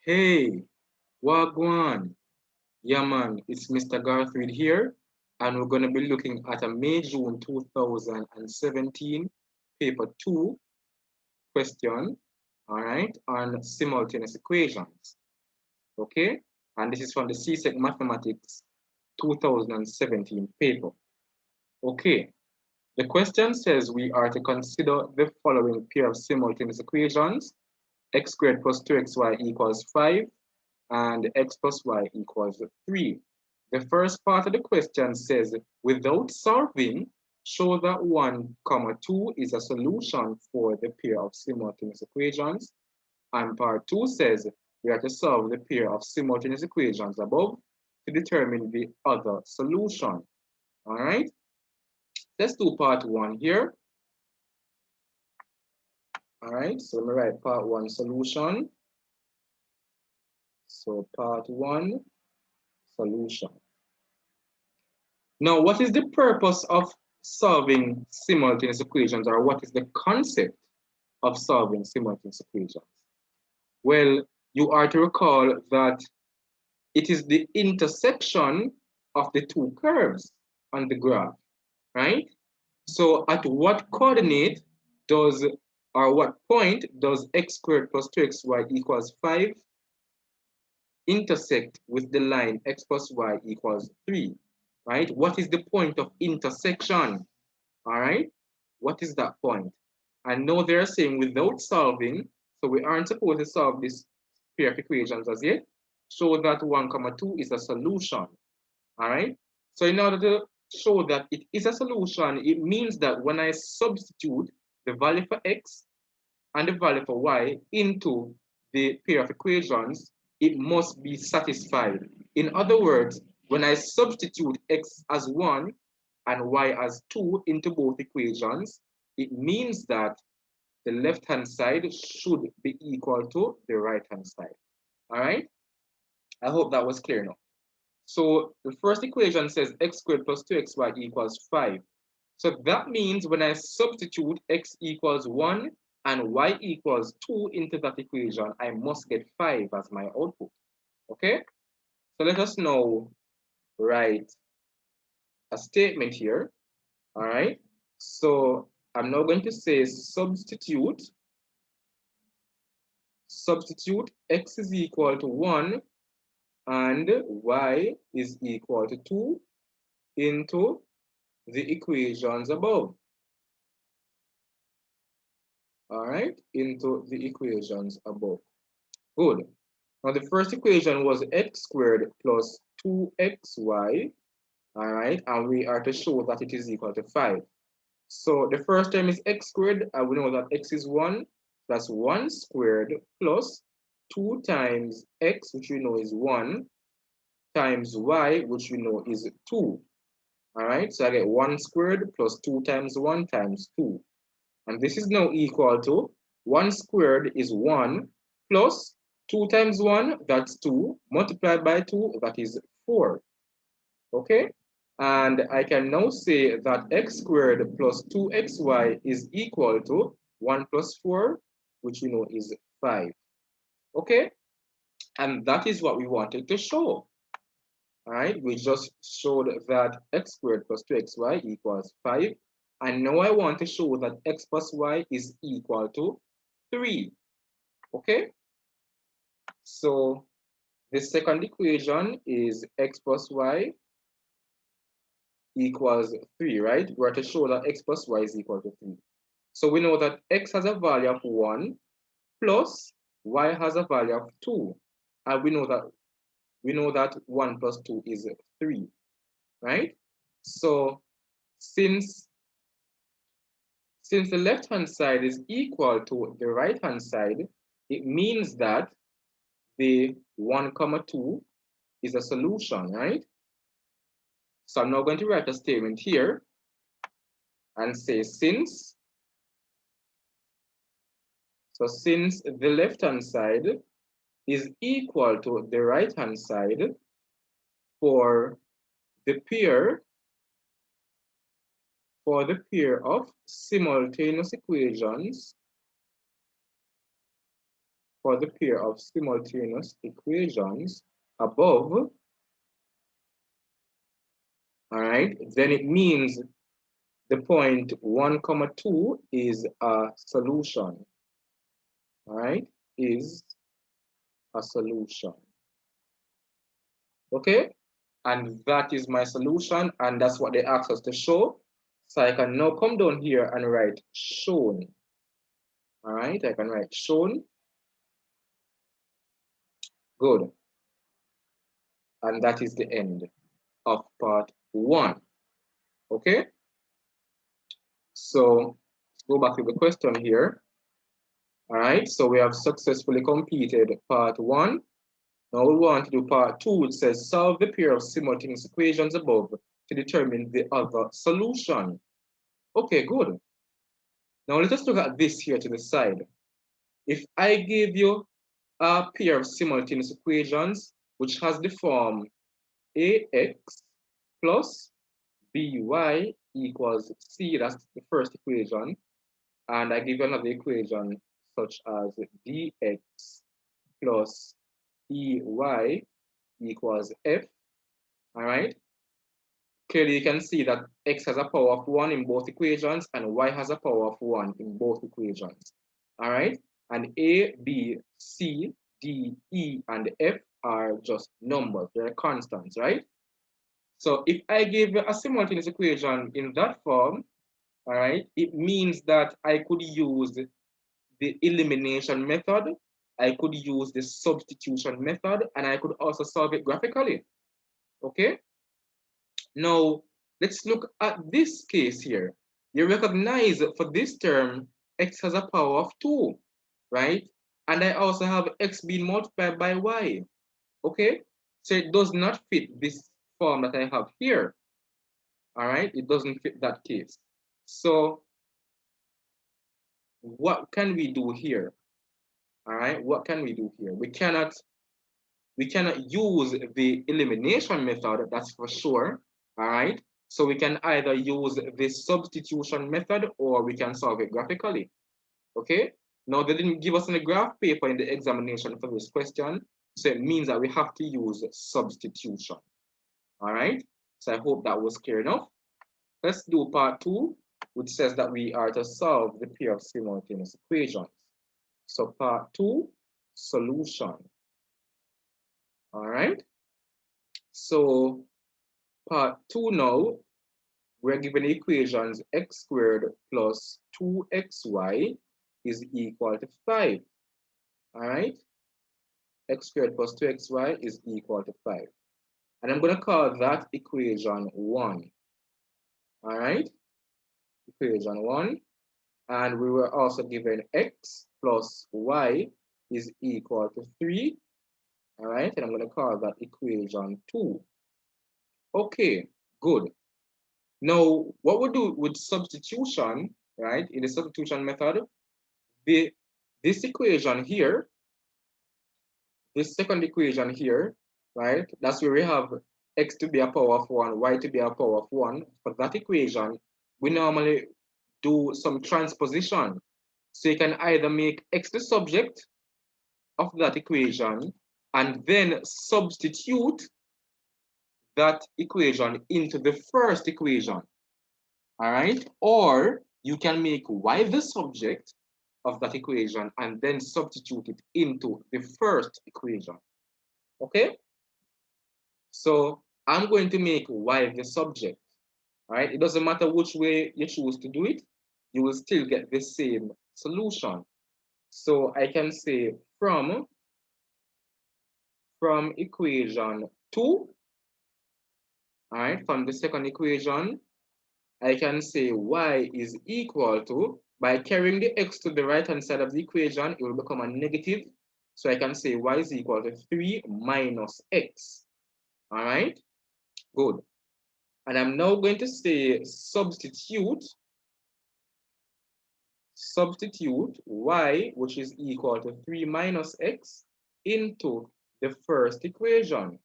Hey, Wagwan. Yeah, man, it's Mr. Garthrid here, and we're going to be looking at a May-June 2017 paper 2 question, all right, on simultaneous equations, okay? And this is from the CSEC Mathematics 2017 paper, okay? The question says we are to consider the following pair of simultaneous equations: x squared plus 2xy equals 5, and x plus y equals 3. The first part of the question says, without solving, show that 1, 2 is a solution for the pair of simultaneous equations. And part 2 says, we are to solve the pair of simultaneous equations above to determine the other solution. All right, let's do part 1 here. All right, so let me write part 1 solution. So part 1 solution. Now, what is the purpose of solving simultaneous equations, or what is the concept of solving simultaneous equations? Well, you are to recall that it is the intersection of the two curves on the graph, right? So at what coordinate does, or what point does x squared plus 2xy equals 5 intersect with the line x plus y equals 3, right? What is the point of intersection? All right, what is that point? And now they're saying without solving, so we aren't supposed to solve this pair of equations as yet, show that 1, 2 is a solution. All right, so in order to show that it is a solution, it means that when I substitute the value for x and the value for y into the pair of equations, it must be satisfied. In other words, when I substitute x as 1 and y as 2 into both equations, it means that the left-hand side should be equal to the right-hand side. All right? I hope that was clear enough. So the first equation says x squared plus 2xy equals 5. So that means when I substitute x equals 1 and y equals 2 into that equation, I must get 5 as my output. Okay? So let us now write a statement here. All right? So I'm now going to say substitute x is equal to 1 and y is equal to 2 into the equations above. All right, into the equations above. Good. Now the first equation was x squared plus 2xy, all right, and we are to show that it is equal to 5. So the first term is x squared, and we know that x is 1, that's 1 squared plus 2 times x, which we know is 1, times y, which we know is 2. All right, so I get 1 squared plus 2 times 1 times 2. And this is now equal to 1 squared is 1 plus 2 times 1, that's 2, multiplied by 2, that is 4. Okay? And I can now say that x squared plus 2xy is equal to 1 plus 4, which we know is 5. Okay? And that is what we wanted to show. All right? We just showed that x squared plus 2xy equals 5. And now I want to show that x plus y is equal to 3. Okay? So the second equation is x plus y equals 3, right? We're to show that x plus y is equal to 3. So we know that x has a value of 1 plus y has a value of 2. And we know that 1 plus 2 is 3, right? So since the left-hand side is equal to the right-hand side, it means that the 1, 2 is a solution, right? So I'm now going to write a statement here and say since the left-hand side is equal to the right-hand side for the pair of simultaneous equations for the pair of simultaneous equations above, all right, then it means the point 1, 2 is a solution, all right, is a solution. Okay, and that is my solution, and that's what they asked us to show. So I can now come down here and write shown. All right, I can write shown. Good. And that is the end of part 1. Okay, so let's go back to the question here. All right, so we have successfully completed part 1. Now we want to do part 2, which says solve the pair of simultaneous equations above to determine the other solution. Okay, good. Now let us look at this here to the side. If I give you a pair of simultaneous equations which has the form ax plus by equals c, that's the first equation, and I give you another equation such as dx plus ey equals f, all right? Clearly you can see that x has a power of 1 in both equations and y has a power of 1 in both equations, all right? And a, b, c, d, e, and f are just numbers, they're constants, right? So if I give a simultaneous equation in that form, all right, it means that I could use the elimination method, I could use the substitution method, and I could also solve it graphically, okay? Now, let's look at this case here. You recognize for this term, x has a power of 2, right? And I also have x being multiplied by y, okay? So it does not fit this form that I have here, all right? It doesn't fit that case. So what can we do here? All right, what can we do here? We cannot use the elimination method, that's for sure. All right, so we can either use the substitution method or we can solve it graphically. Okay, now they didn't give us any graph paper in the examination for this question, so it means that we have to use substitution. All right, so I hope that was clear enough. Let's do part 2, which says that we are to solve the pair of simultaneous equations. So part 2, solution. All right. So part 2 now, we're given equations x squared plus 2xy is equal to 5. All right. X squared plus 2xy is equal to 5. And I'm going to call that equation 1. All right. Equation 1. And we were also given x plus y is equal to 3. All right. And I'm going to call that equation 2. Okay, good. Now, what we do with substitution, right, in the substitution method, this equation here, this second equation here, right, that's where we have x to be a power of 1, y to be a power of 1. For that equation, we normally do some transposition. So you can either make x the subject of that equation and then substitute that equation into the first equation. All right, or you can make y the subject of that equation and then substitute it into the first equation. Okay, so I'm going to make y the subject. All right, it doesn't matter which way you choose to do it, you will still get the same solution. So I can say from equation 2, all right, from the second equation, I can say y is equal to, by carrying the x to the right-hand side of the equation, it will become a negative. So I can say y is equal to 3 minus x. All right, good. And I'm now going to say substitute y, which is equal to 3 minus x, into the first equation.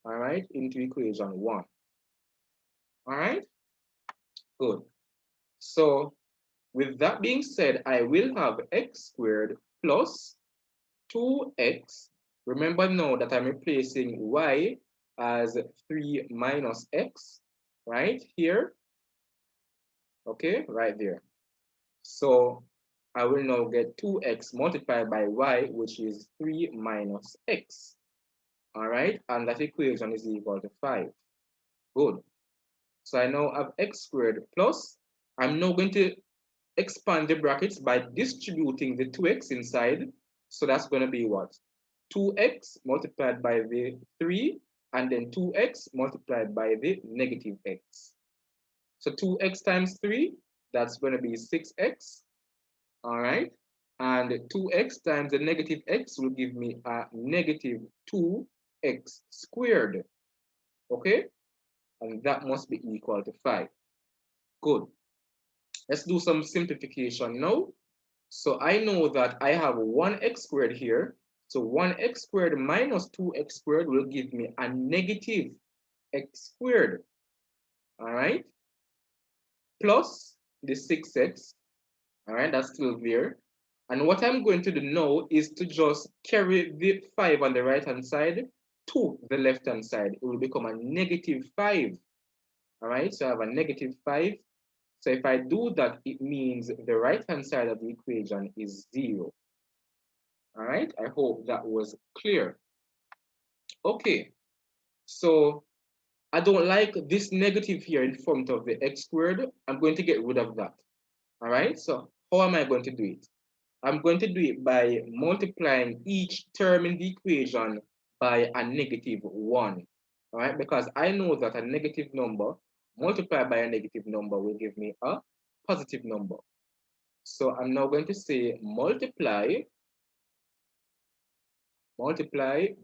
All right, into equation 1. All right, good. So with that being said, I will have x squared plus 2x, remember now that I'm replacing y as 3 minus x, right here, okay, right there. So I will now get 2x multiplied by y, which is 3 minus x, all right? And that equation is equal to 5. Good. So I now have x squared plus, I'm now going to expand the brackets by distributing the 2x inside. So that's going to be what? 2x multiplied by the 3, and then 2x multiplied by the negative x. So 2x times 3, that's going to be 6x, all right? And 2x times the negative x will give me a negative 2x squared, okay? And that must be equal to 5. Good. Let's do some simplification now. So I know that I have 1x squared here. So 1x squared minus 2x squared will give me a negative x squared, all right? Plus the 6x, all right, that's still there. And what I'm going to do now is to just carry the 5 on the right-hand side to the left-hand side. It will become a negative 5, all right? So I have a negative 5. So if I do that, it means the right-hand side of the equation is 0. All right, I hope that was clear. Okay, so I don't like this negative here in front of the x squared. I'm going to get rid of that. All right, so how am I going to do it? I'm going to do it by multiplying each term in the equation by a negative 1. All right, because I know that a negative number multiplied by a negative number will give me a positive number. So I'm now going to say multiply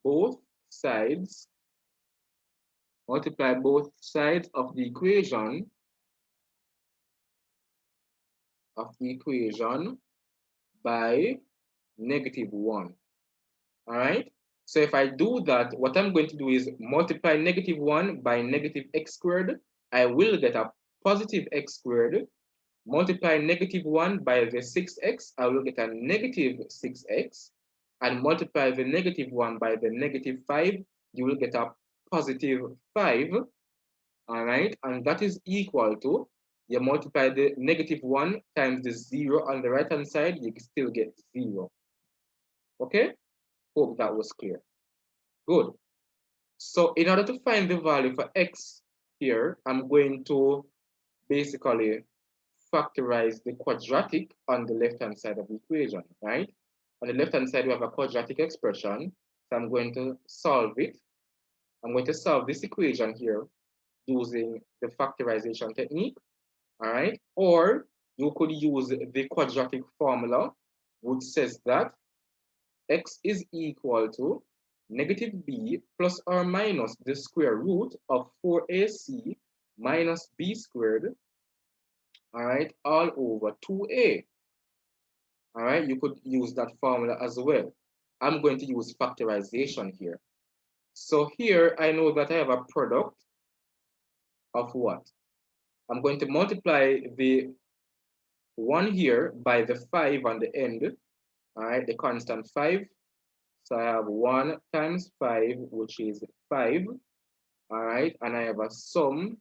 both sides, multiply both sides of the equation by negative 1. All right. So if I do that, what I'm going to do is multiply negative 1 by negative x squared. I will get a positive x squared. Multiply negative 1 by the 6x, I will get a negative 6x. And multiply the negative 1 by the negative 5, you will get a positive 5. All right, and that is equal to, you multiply the negative 1 times the 0 on the right-hand side, you can still get 0. Okay, hope that was clear. Good. So in order to find the value for x here, I'm going to basically factorize the quadratic on the left-hand side of the equation, right? On the left-hand side, we have a quadratic expression. So I'm going to solve it. I'm going to solve this equation here using the factorization technique, all right? Or you could use the quadratic formula, which says that x is equal to negative b plus or minus the square root of 4ac minus b squared, all right, all over 2a. All right, you could use that formula as well. I'm going to use factorization here. So here I know that I have a product of what? I'm going to multiply the 1 here by the 5 on the end, all right, the constant 5. So I have 1 times 5, which is 5, all right, and I have a sum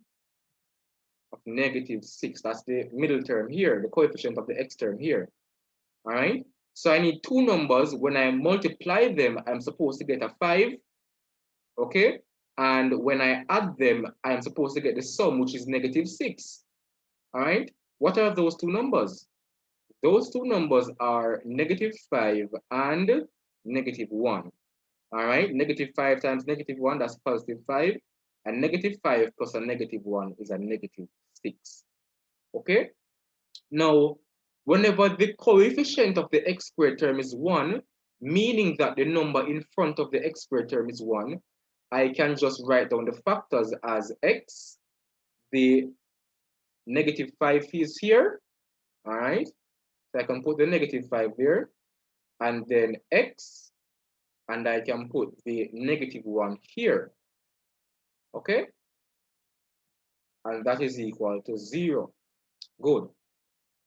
of negative 6. That's the middle term here, the coefficient of the x term here, all right? So I need two numbers. When I multiply them, I'm supposed to get a 5, okay? And when I add them, I'm supposed to get the sum, which is negative 6, all right? What are those two numbers? Those two numbers are negative 5 and negative 1, all right? Negative 5 times negative 1, that's positive 5. And negative 5 plus a negative 1 is a negative 6, okay? Now, whenever the coefficient of the x squared term is 1, meaning that the number in front of the x squared term is 1, I can just write down the factors as x, the negative 5 is here, all right? So I can put the negative 5 there, and then x, and I can put the negative 1 here, okay? And that is equal to 0. Good.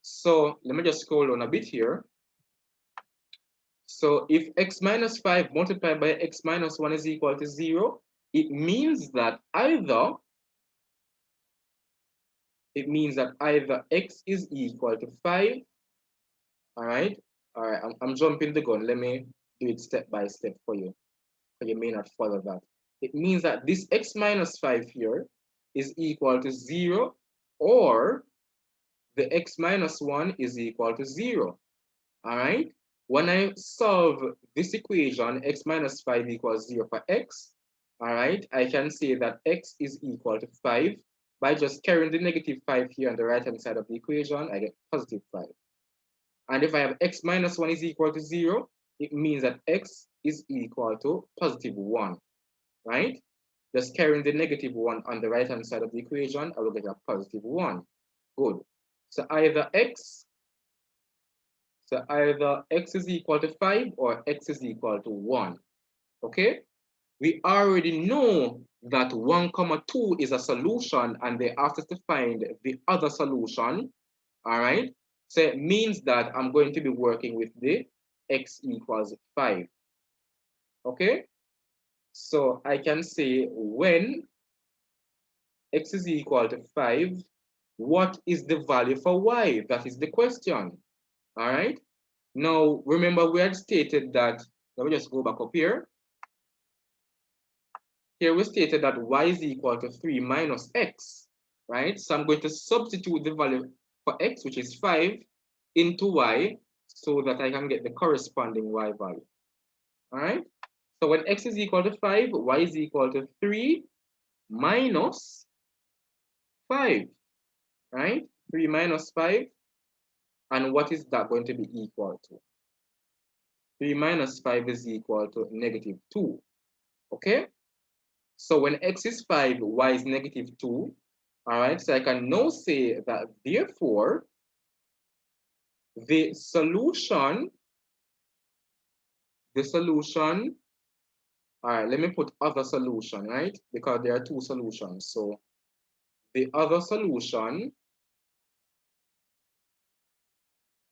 So let me just scroll down a bit here. So if x minus 5 multiplied by x minus 1 is equal to 0, it means that either x is equal to 5, all right? All right, I'm jumping the gun. Let me do it step by step for you, but you may not follow that. It means that this x minus 5 here is equal to 0, or the x minus 1 is equal to 0, all right? When I solve this equation, x minus 5 equals 0 for x, all right, I can say that x is equal to 5. By just carrying the negative 5 here on the right-hand side of the equation, I get positive 5. And if I have x minus 1 is equal to 0, it means that x is equal to positive 1, right? Just carrying the negative 1 on the right-hand side of the equation, I will get a positive 1. Good. So either x is equal to 5 or x is equal to 1, okay? We already know that 1 comma 2 is a solution, and they asked us to find the other solution, all right? So it means that I'm going to be working with the x equals 5, okay? So I can say when x is equal to 5, what is the value for y? That is the question, all right? Now, remember we had stated that, let me just go back up here. Here we stated that y is equal to 3 minus x, right? So I'm going to substitute the value for x, which is 5, into y, so that I can get the corresponding y value, all right? So when x is equal to 5, y is equal to 3 minus 5, right? 3 minus 5, and what is that going to be equal to? 3 minus 5 is equal to negative 2, okay? So when x is 5, y is negative 2, all right? So I can now say that therefore, the solution, all right, let me put other solution, right? Because there are two solutions. So the other solution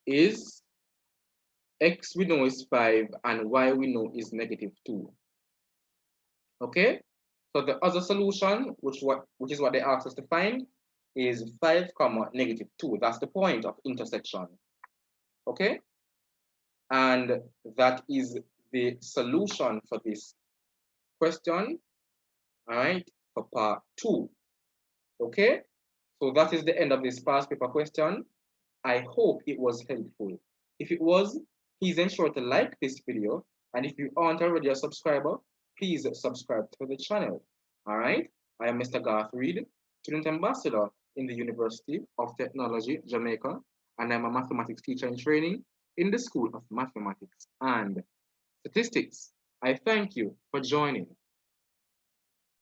is x we know is 5 and y we know is negative 2. Okay? So the other solution, which is what they asked us to find, is 5 comma negative 2. That's the point of intersection. Okay? And that is the solution for this question, all right, for part 2. Okay? So that is the end of this past paper question. I hope it was helpful. If it was, please ensure to like this video. And if you aren't already a subscriber, please subscribe to the channel. All right? I am Mr. Garth Reed, Student Ambassador in the University of Technology, Jamaica, and I'm a mathematics teacher in training in the School of Mathematics and Statistics. I thank you for joining.